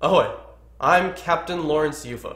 Ahoy! I'm Captain Lawrence Yufa.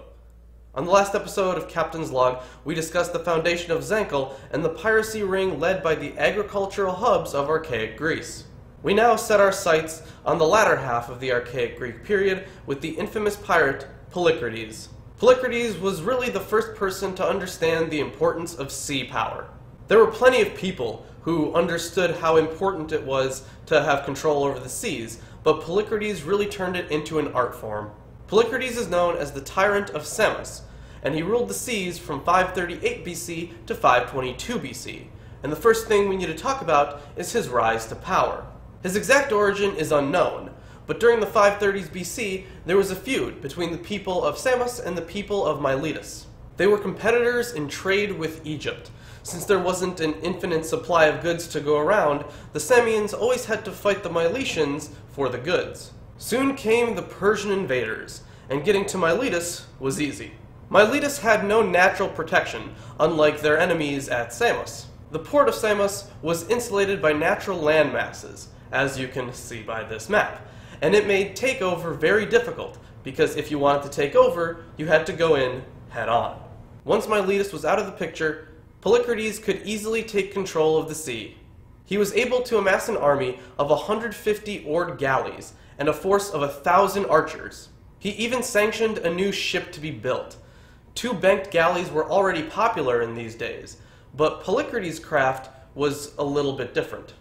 On the last episode of Captain's Log, we discussed the foundation of Zankle and the piracy ring led by the agricultural hubs of archaic Greece. We now set our sights on the latter half of the archaic Greek period with the infamous pirate Polykrates. Polykrates was really the first person to understand the importance of sea power. There were plenty of people who understood how important it was to have control over the seas, but Polykrates really turned it into an art form. Polykrates is known as the Tyrant of Samos, and he ruled the seas from 538 BC to 522 BC. And the first thing we need to talk about is his rise to power. His exact origin is unknown, but during the 530s BC, there was a feud between the people of Samos and the people of Miletus. They were competitors in trade with Egypt. Since there wasn't an infinite supply of goods to go around, the Samians always had to fight the Miletians for the goods. Soon came the Persian invaders, and getting to Miletus was easy. Miletus had no natural protection, unlike their enemies at Samos. The port of Samos was insulated by natural land masses, as you can see by this map, and it made takeover very difficult, because if you wanted to take over, you had to go in head on. Once Miletus was out of the picture, Polykrates could easily take control of the sea. He was able to amass an army of 150 oared galleys and a force of 1,000 archers. He even sanctioned a new ship to be built. 2 banked galleys were already popular in these days, but Polykrates' craft was a little bit different.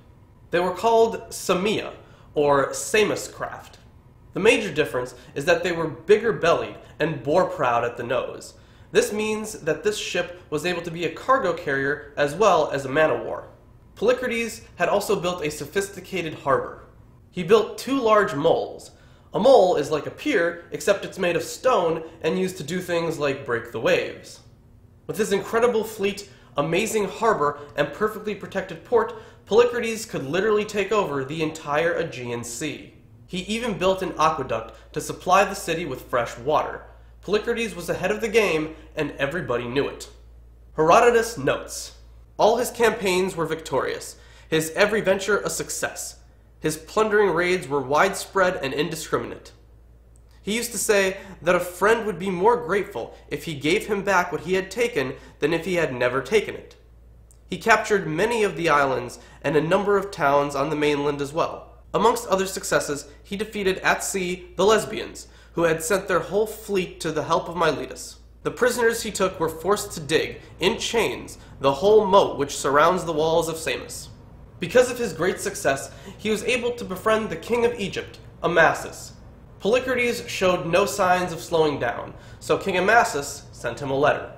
They were called Samia, or Samos craft. The major difference is that they were bigger-bellied and bore-proud at the nose. This means that this ship was able to be a cargo carrier as well as a man-of-war. Polykrates had also built a sophisticated harbor. He built 2 large moles. A mole is like a pier, except it's made of stone and used to do things like break the waves. With his incredible fleet, amazing harbor, and perfectly protected port, Polykrates could literally take over the entire Aegean Sea. He even built an aqueduct to supply the city with fresh water. Polykrates was ahead of the game, and everybody knew it. Herodotus notes, all his campaigns were victorious, his every venture a success. His plundering raids were widespread and indiscriminate. He used to say that a friend would be more grateful if he gave him back what he had taken than if he had never taken it. He captured many of the islands and a number of towns on the mainland as well. Amongst other successes, he defeated at sea the Lesbians, who had sent their whole fleet to the help of Miletus. The prisoners he took were forced to dig, in chains, the whole moat which surrounds the walls of Samos. Because of his great success, he was able to befriend the king of Egypt, Amasis. Polykrates showed no signs of slowing down, so King Amasis sent him a letter.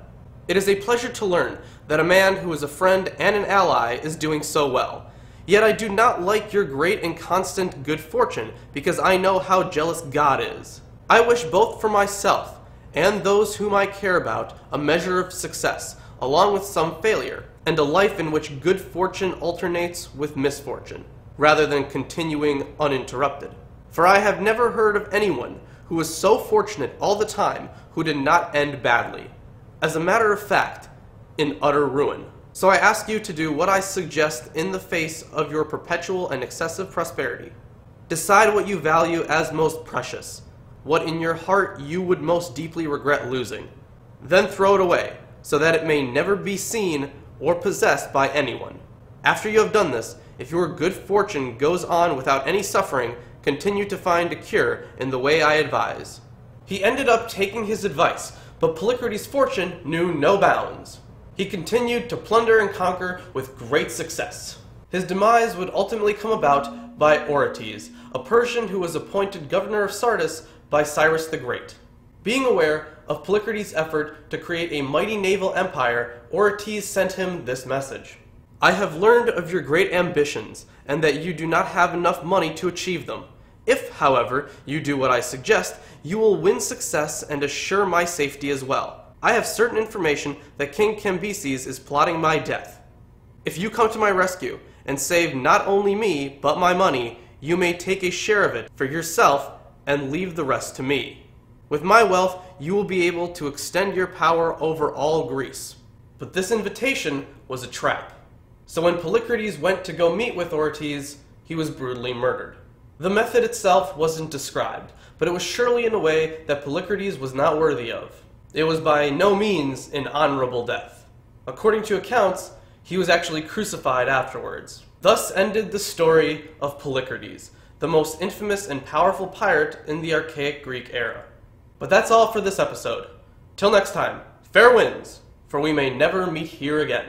It is a pleasure to learn that a man who is a friend and an ally is doing so well. Yet I do not like your great and constant good fortune, because I know how jealous God is. I wish both for myself and those whom I care about a measure of success, along with some failure, and a life in which good fortune alternates with misfortune, rather than continuing uninterrupted. For I have never heard of anyone who was so fortunate all the time who did not end badly. As a matter of fact, in utter ruin. So I ask you to do what I suggest in the face of your perpetual and excessive prosperity. Decide what you value as most precious, what in your heart you would most deeply regret losing. Then throw it away, so that it may never be seen or possessed by anyone. After you have done this, if your good fortune goes on without any suffering, continue to find a cure in the way I advise. He ended up taking his advice, but Polykrates' fortune knew no bounds. He continued to plunder and conquer with great success. His demise would ultimately come about by Orestes, a Persian who was appointed governor of Sardis by Cyrus the Great. Being aware of Polykrates' effort to create a mighty naval empire, Orestes sent him this message. I have learned of your great ambitions, and that you do not have enough money to achieve them. If, however, you do what I suggest, you will win success and assure my safety as well. I have certain information that King Cambyses is plotting my death. If you come to my rescue and save not only me, but my money, you may take a share of it for yourself and leave the rest to me. With my wealth, you will be able to extend your power over all Greece. But this invitation was a trap. So when Polykrates went to go meet with Orestes, he was brutally murdered. The method itself wasn't described, but it was surely in a way that Polykrates was not worthy of. It was by no means an honorable death. According to accounts, he was actually crucified afterwards. Thus ended the story of Polykrates, the most infamous and powerful pirate in the archaic Greek era. But that's all for this episode. Till next time, fair winds, for we may never meet here again.